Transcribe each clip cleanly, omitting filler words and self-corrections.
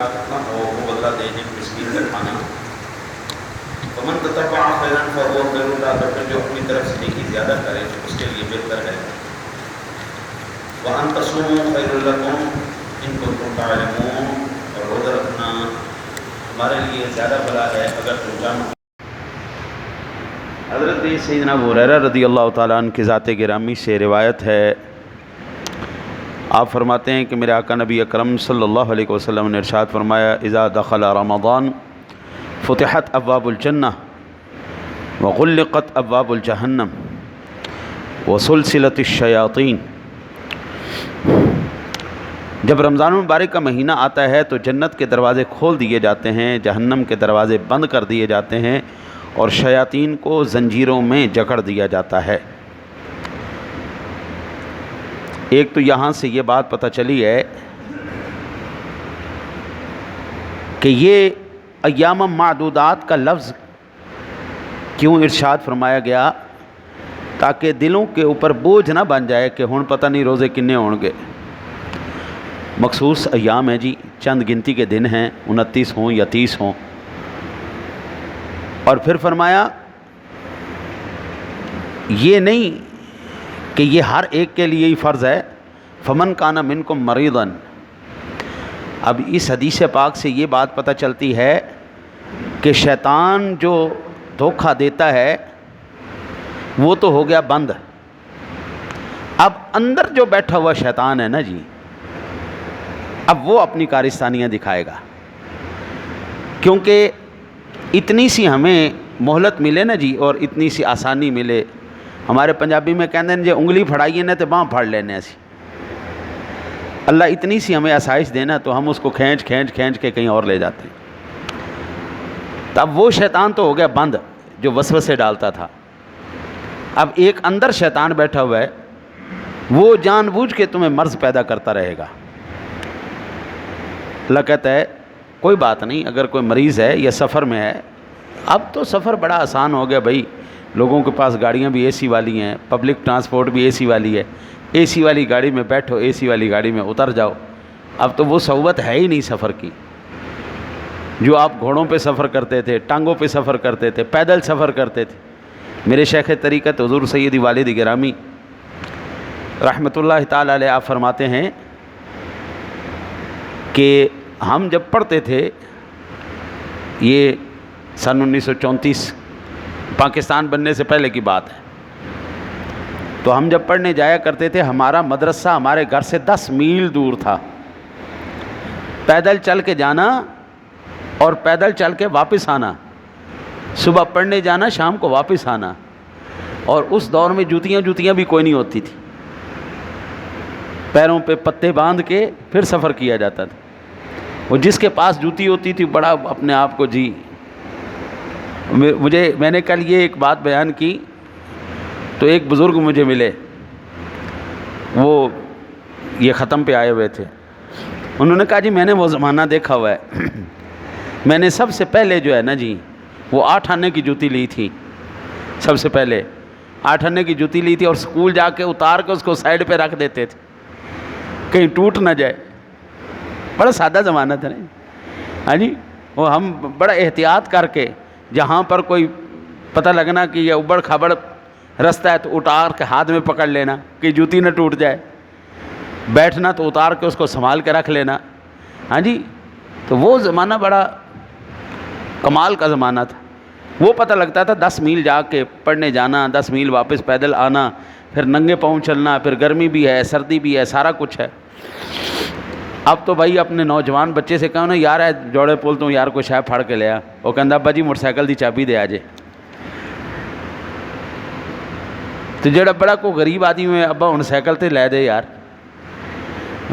کرنا اور وہ بدلہ دینے مسکین کا کھانا. فمن تتبع خیرا فهو خیر له، تو جو اپنی طرف سے نیکی زیادہ کرے تو اس کے لیے بہتر ہے. وان تصوموا خیر لکم ان کنتم تعلمون، اور روزہ رکھنا ہمارے لیے زیادہ بھلا ہے اگر تم جانو. حضرت سیدنا ابو ہریرہ رضی اللہ تعالیٰ عنہ کی ذات گرامی سے روایت ہے، آپ فرماتے ہیں کہ میرے آقا نبی اکرم صلی اللہ علیہ وسلم نے ارشاد فرمایا، اذا دخل رمضان فتحت ابواب الجنہ وغلقت ابواب الجہنم وسلسلت الشیاطین. جب رمضان المبارک کا مہینہ آتا ہے تو جنت کے دروازے کھول دیے جاتے ہیں، جہنم کے دروازے بند کر دیے جاتے ہیں اور شیاطین کو زنجیروں میں جکڑ دیا جاتا ہے. ایک تو یہاں سے یہ بات پتہ چلی ہے کہ یہ ایام معدودات کا لفظ کیوں ارشاد فرمایا گیا، تاکہ دلوں کے اوپر بوجھ نہ بن جائے کہ ہن پتہ نہیں روزے کنے ہون گے. مخصوص ایام ہیں جی، چند گنتی کے دن ہیں، 29 ہوں یا 30 ہوں. اور پھر فرمایا یہ نہیں کہ یہ ہر ایک کے لیے ہی فرض ہے. فمن کان منکم مریضا، اب اس حدیث پاک سے یہ بات پتہ چلتی ہے کہ شیطان جو دھوکہ دیتا ہے وہ تو ہو گیا بند. اب اندر جو بیٹھا ہوا شیطان ہے نا جی، اب وہ اپنی کارستانیاں دکھائے گا. کیونکہ اتنی سی ہمیں مہلت ملے نا جی، اور اتنی سی آسانی ملے. ہمارے پنجابی میں کہتے ہیں جی انگلی پھڑائیے نا تو باں پھڑ لینے اسی. اللہ اتنی سی ہمیں آسائش دینا تو ہم اس کو کھینچ کے کہیں اور لے جاتے ہیں. تب وہ شیطان تو ہو گیا بند جو وسوسے ڈالتا تھا. اب ایک اندر شیطان بیٹھا ہوا ہے، وہ جان بوجھ کے تمہیں مرض پیدا کرتا رہے گا. اللہ کہتا ہے کوئی بات نہیں، اگر کوئی مریض ہے یا سفر میں ہے. اب تو سفر بڑا آسان ہو گیا بھائی، لوگوں کے پاس گاڑیاں بھی اے سی والی ہیں، پبلک ٹرانسپورٹ بھی اے سی والی ہے. اے سی والی گاڑی میں بیٹھو، اے سی والی گاڑی میں اتر جاؤ. اب تو وہ صعوبت ہے ہی نہیں سفر کی. جو آپ گھوڑوں پہ سفر کرتے تھے، ٹانگوں پہ سفر کرتے تھے، پیدل سفر کرتے تھے. میرے شیخ طریقت حضور سیدی والد گرامی رحمۃ اللہ تعالی علیہ آپ فرماتے ہیں کہ ہم جب پڑھتے تھے، یہ سن 1934 پاکستان بننے سے پہلے کی بات ہے، تو ہم جب پڑھنے جایا کرتے تھے، ہمارا مدرسہ ہمارے گھر سے 10 میل دور تھا. پیدل چل کے جانا اور پیدل چل کے واپس آنا، صبح پڑھنے جانا، شام کو واپس آنا. اور اس دور میں جوتیاں بھی کوئی نہیں ہوتی تھی، پیروں پہ پتے باندھ کے پھر سفر کیا جاتا تھا. وہ جس کے پاس جوتی ہوتی تھی بڑا اپنے آپ کو جی. میں نے کل یہ ایک بات بیان کی تو ایک بزرگ مجھے ملے، وہ یہ ختم پہ آئے ہوئے تھے. انہوں نے کہا جی میں نے وہ زمانہ دیکھا ہوا ہے. میں نے سب سے پہلے جو ہے نا جی وہ 8 آنے کی جوتی لی تھی. سب سے پہلے 8 آنے کی جوتی لی تھی اور اسکول جا کے اتار کے اس کو سائڈ پہ رکھ دیتے تھے کہیں ٹوٹ نہ جائے. بڑا سادہ زمانہ تھا نا. ہاں جی، وہ ہم بڑا احتیاط کر کے، جہاں پر کوئی پتہ لگنا کہ یہ ابڑ کھبڑ رستہ ہے تو اتار کے ہاتھ میں پکڑ لینا کہ جوتی نہ ٹوٹ جائے. بیٹھنا تو اتار کے اس کو سنبھال کے رکھ لینا. ہاں جی، تو وہ زمانہ بڑا کمال کا زمانہ تھا. وہ پتہ لگتا تھا 10 میل جا کے پڑھنے جانا، 10 میل واپس پیدل آنا، پھر ننگے پاؤں چلنا، پھر گرمی بھی ہے، سردی بھی ہے، سارا کچھ ہے. اب تو بھائی اپنے نوجوان بچے سے کہو نا یار ہے جوڑے پول تو یار کچھ ہے پھڑ کے لیا، وہ کہندا ابا جی موٹر سائیکل دی چابی دے آجے. تو جڑا بڑا کو غریب آدمی ہوئے ابا ہن سائیکل تے لے دے یار،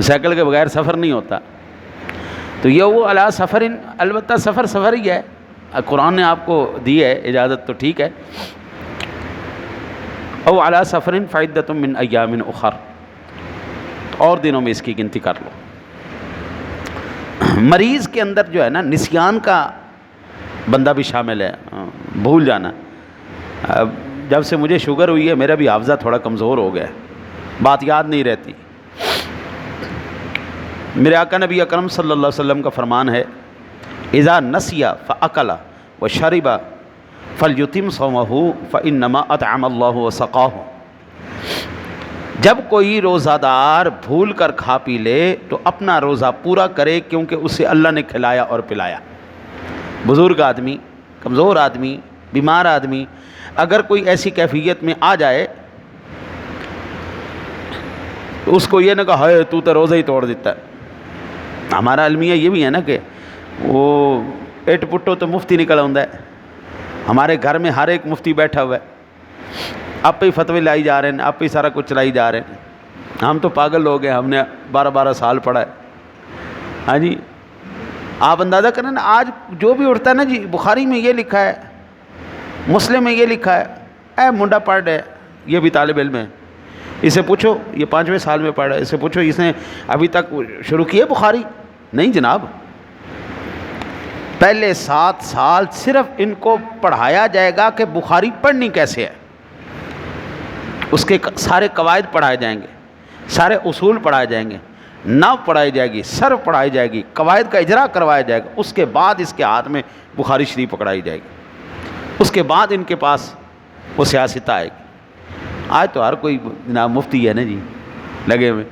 سائیکل کے بغیر سفر نہیں ہوتا. تو یہ وہ علی سفر، البتہ سفر ہی ہے. قرآن نے آپ کو دی ہے اجازت تو ٹھیک ہے. او علی سفر فعدۃ من ایام اخر، اور دنوں میں اس کی گنتی کر لو. مریض کے اندر جو ہے نا نسیان کا بندہ بھی شامل ہے، بھول جانا. جب سے مجھے شوگر ہوئی ہے میرا بھی حافظہ تھوڑا کمزور ہو گیا ہے، بات یاد نہیں رہتی. میرے آقا نبی اکرم صلی اللہ علیہ وسلم کا فرمان ہے اذا نسیا فاکل وشرب فلیتم صومہ فانما اطعم اللہ وسقاہ، جب کوئی روزہ دار بھول کر کھا پی لے تو اپنا روزہ پورا کرے، کیونکہ اسے اللہ نے کھلایا اور پلایا۔ بزرگ آدمی، کمزور آدمی، بیمار آدمی اگر کوئی ایسی کیفیت میں آ جائے تو اس کو یہ نہ کہا ہے تو روزہ ہی توڑ دیتا ہے۔ ہمارا المیہ یہ بھی ہے نا کہ وہ ایٹ پٹو تو مفتی نکل آتا ہے، ہمارے گھر میں ہر ایک مفتی بیٹھا ہوا ہے، آپ پہ ہی فتوے لائی جا رہے ہیں، آپ پہ ہی سارا کچھ چلائی جا رہے ہیں۔ ہم تو پاگل لوگ ہیں، ہم نے 12 سال پڑھا ہے۔ ہاں جی، آپ اندازہ کریں نا، آج جو بھی اٹھتا ہے نا جی، بخاری میں یہ لکھا ہے، مسلم میں یہ لکھا ہے، اے منڈا پڑھ رہے، یہ بھی طالب علم ہے، اسے پوچھو یہ 5ویں سال میں پڑھ رہا ہے، اسے پوچھو اس نے ابھی تک شروع کی ہے بخاری؟ نہیں جناب، پہلے 7 سال صرف ان کو پڑھایا جائے گا کہ بخاری پڑھنی کیسے ہے، اس کے سارے قواعد پڑھائے جائیں گے، سارے اصول پڑھائے جائیں گے، نحو پڑھائی جائے گی، صرف پڑھائی جائے گی، قواعد کا اجرا کروایا جائے گا، اس کے بعد اس کے ہاتھ میں بخاری شریف پکڑائی جائے گی، اس کے بعد ان کے پاس وہ سیاست آئے گی۔ آج تو ہر کوئی جناب مفتی ہے نا جی لگے ہوئے،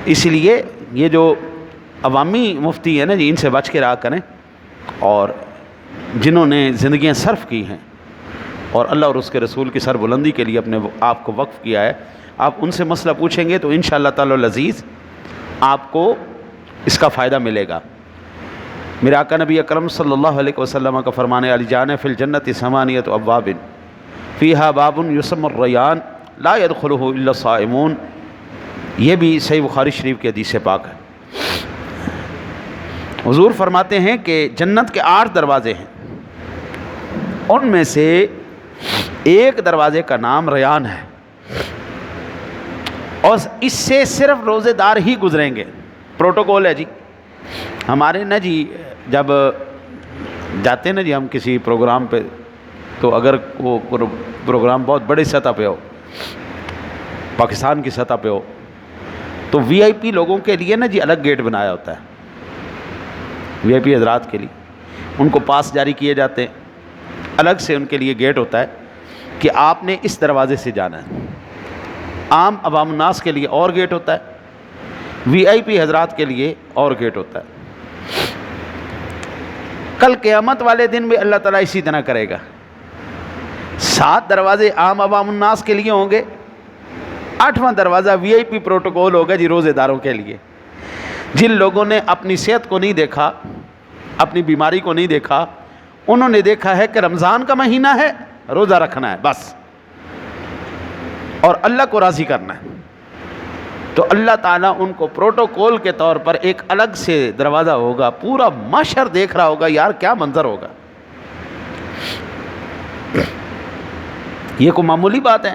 اس لیے یہ جو عوامی مفتی ہے نا جی، ان سے بچ کے رہا کریں، اور جنہوں نے زندگیاں صرف کی ہیں اور اللہ اور اس کے رسول کی سربلندی کے لیے اپنے آپ کو وقف کیا ہے، آپ ان سے مسئلہ پوچھیں گے تو انشاءاللہ تعالی العزیز آپ کو اس کا فائدہ ملے گا۔ میرے آقا نبی اکرم صلی اللہ علیہ وسلم کا فرمان ہے علی جان فی الجنت ثمانیۃ ابواب فیہا باب یسمى الریان لا يدخلہ الا الصائمون، یہ بھی صحیح بخاری شریف کی حدیث پاک ہے۔ حضور فرماتے ہیں کہ جنت کے 8 دروازے ہیں، ان میں سے ایک دروازے کا نام ریان ہے، اور اس سے صرف روزے دار ہی گزریں گے۔ پروٹوکول ہے جی ہمارے نا جی، جب جاتے ہیں نا جی ہم کسی پروگرام پہ، تو اگر وہ پروگرام بہت بڑی سطح پہ ہو، پاکستان کی سطح پہ ہو، تو وی آئی پی لوگوں کے لیے نا جی الگ گیٹ بنایا ہوتا ہے، وی آئی پی حضرات کے لیے ان کو پاس جاری کیے جاتے ہیں، الگ سے ان کے لیے گیٹ ہوتا ہے کہ آپ نے اس دروازے سے جانا ہے۔ عام عوام الناس کے لیے اور گیٹ ہوتا ہے، وی آئی پی حضرات کے لیے اور گیٹ ہوتا ہے۔ کل قیامت والے دن بھی اللہ تعالیٰ اسی طرح کرے گا، 7 دروازے عام عوام الناس کے لیے ہوں گے، 8واں دروازہ وی آئی پی پروٹوکول ہوگا جی روزے داروں کے لیے۔ جن لوگوں نے اپنی صحت کو نہیں دیکھا، اپنی بیماری کو نہیں دیکھا، انہوں نے دیکھا ہے کہ رمضان کا مہینہ ہے، روزہ رکھنا ہے بس، اور اللہ کو راضی کرنا ہے، تو اللہ تعالیٰ ان کو پروٹوکول کے طور پر ایک الگ سے دروازہ ہوگا، پورا معاشر دیکھ رہا ہوگا، یار کیا منظر ہوگا۔ یہ کوئی معمولی بات ہے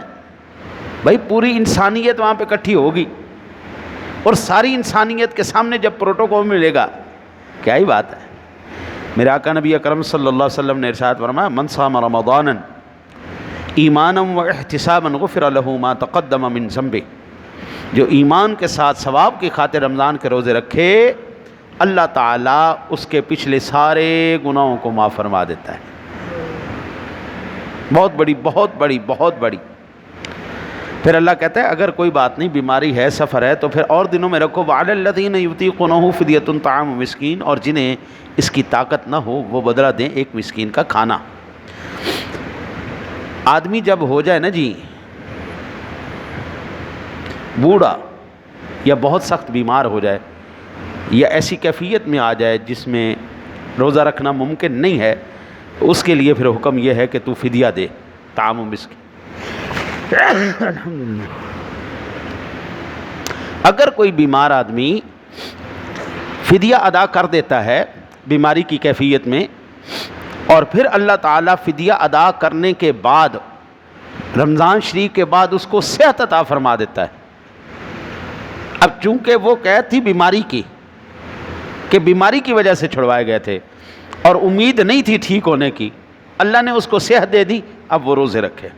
بھائی، پوری انسانیت وہاں پہ اکٹھی ہوگی، اور ساری انسانیت کے سامنے جب پروٹوکول ملے گا، کیا ہی بات ہے۔ میرے آقا نبی اکرم صلی اللہ علیہ وسلم نے ارشاد فرمایا من صام رمضانا ایمانا و احتسابا غفر له ما تقدم من ذنبه، جو ایمان کے ساتھ ثواب کی خاطر رمضان کے روزے رکھے، اللہ تعالیٰ اس کے پچھلے سارے گناہوں کو معاف فرما دیتا ہے۔ بہت بڑی بہت بڑی بہت بڑی۔ پھر اللہ کہتا ہے اگر کوئی بات نہیں، بیماری ہے، سفر ہے، تو پھر اور دنوں میں رکھو۔ وعلی الذین یطیقونہ فدیۃ طعام مسکین، اور جنہیں اس کی طاقت نہ ہو وہ بدلہ دیں ایک مسکین کا کھانا۔ آدمی جب ہو جائے نا جی بوڑھا، یا بہت سخت بیمار ہو جائے، یا ایسی کیفیت میں آ جائے جس میں روزہ رکھنا ممکن نہیں ہے، تو اس کے لیے پھر حکم یہ ہے کہ تو فدیہ دے، طعام مسکین۔ اگر کوئی بیمار آدمی فدیہ ادا کر دیتا ہے بیماری کی کیفیت میں، اور پھر اللہ تعالیٰ فدیہ ادا کرنے کے بعد رمضان شریف کے بعد اس کو صحت عطا فرما دیتا ہے۔ اب چونکہ وہ قید تھی بیماری کی، کہ بیماری کی وجہ سے چھڑوائے گئے تھے اور امید نہیں تھی ٹھیک ہونے کی، اللہ نے اس کو صحت دے دی، اب وہ روزے رکھے۔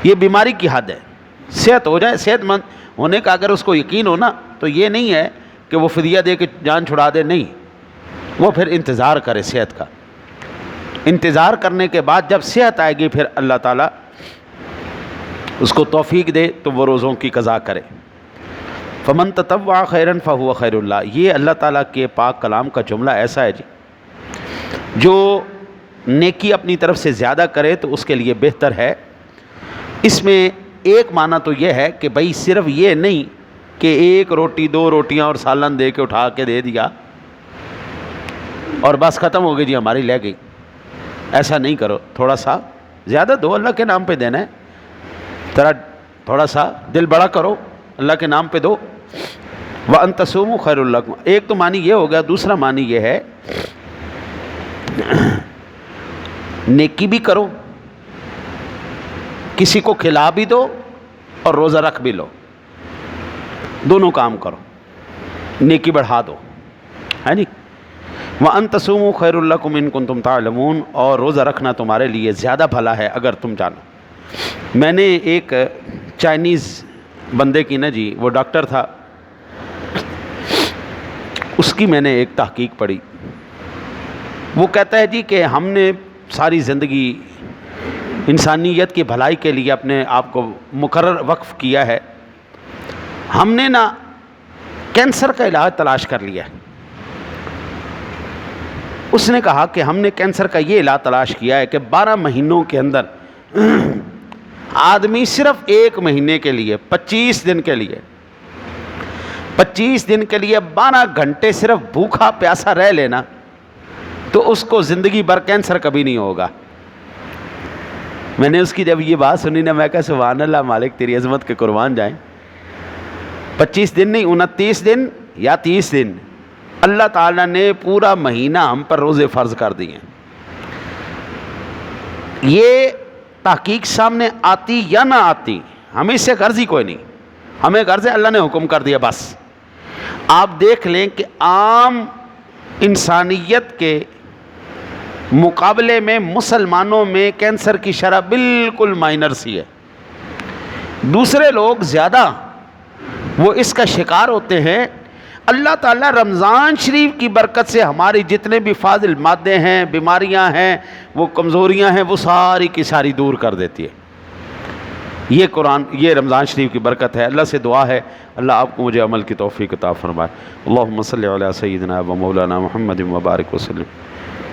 یہ بیماری کی حد ہے، صحت ہو جائے، صحت مند ہونے کا اگر اس کو یقین ہو نا، تو یہ نہیں ہے کہ وہ فدیہ دے کے جان چھڑا دے، نہیں، وہ پھر انتظار کرے صحت کا، انتظار کرنے کے بعد جب صحت آئے گی پھر اللہ تعالیٰ اس کو توفیق دے تو وہ روزوں کی قضا کرے۔ فمن تطوع خیرا فہو خیر اللہ، یہ اللہ تعالیٰ کے پاک کلام کا جملہ ایسا ہے جی، جو نیکی اپنی طرف سے زیادہ کرے تو اس کے لیے بہتر ہے۔ اس میں ایک معنی تو یہ ہے کہ بھائی صرف یہ نہیں کہ ایک روٹی 2 روٹیاں اور سالن دے کے اٹھا کے دے دیا اور بس ختم ہو گئی جی ہماری لے گئی، ایسا نہیں کرو، تھوڑا سا زیادہ دو، اللہ کے نام پہ دینا ہے، تھوڑا سا دل بڑا کرو، اللہ کے نام پہ دو۔ وَأَن تَصُومُوا خَيْرٌ لَكُمْ، ایک تو معنی یہ ہو گیا، دوسرا معنی یہ ہے نیکی بھی کرو، کسی کو کھلا بھی دو اور روزہ رکھ بھی لو، دونوں کام کرو، نیکی بڑھا دو، ہے نہیں۔ وَأَن تَصُومُوا خَيْرٌ لَكُمْ إِن كُنتُمْ تَعْلَمُونَ، اور روزہ رکھنا تمہارے لیے زیادہ بھلا ہے اگر تم جانو۔ میں نے ایک چائنیز بندے کی نا جی، وہ ڈاکٹر تھا، اس کی میں نے ایک تحقیق پڑھی۔ وہ کہتا ہے جی کہ ہم نے ساری زندگی انسانیت کی بھلائی کے لیے اپنے آپ کو مقرر وقف کیا ہے، ہم نے نا کینسر کا علاج تلاش کر لیا ہے۔ اس نے کہا کہ ہم نے کینسر کا یہ علاج تلاش کیا ہے کہ 12 مہینوں کے اندر آدمی صرف 1 مہینے کے لیے 25 دن کے لیے 12 گھنٹے صرف بھوکا پیاسا رہ لینا تو اس کو زندگی بھر کینسر کبھی نہیں ہوگا۔ میں نے اس کی جب یہ بات سنی نا، میں کہا سبحان اللہ مالک تیری عظمت کے قربان جائیں، 25 دن نہیں 29 دن یا 30 دن اللہ تعالیٰ نے پورا مہینہ ہم پر روزے فرض کر دیے۔ یہ تحقیق سامنے آتی یا نہ آتی، ہمیں اس سے غرض ہی کوئی نہیں، ہمیں غرض ہے اللہ نے حکم کر دیا بس۔ آپ دیکھ لیں کہ عام انسانیت کے مقابلے میں مسلمانوں میں کینسر کی شرح بالکل مائنر سی ہے، دوسرے لوگ زیادہ وہ اس کا شکار ہوتے ہیں۔ اللہ تعالیٰ رمضان شریف کی برکت سے ہماری جتنے بھی فاضل مادے ہیں، بیماریاں ہیں، وہ کمزوریاں ہیں، وہ ساری کی ساری دور کر دیتی ہے۔ یہ قرآن، یہ رمضان شریف کی برکت ہے۔ اللہ سے دعا ہے اللہ آپ کو مجھے عمل کی توفیق عطا فرمائے۔ اللہم صلی علی سیدنا و مولانا محمد و بارک وسلم۔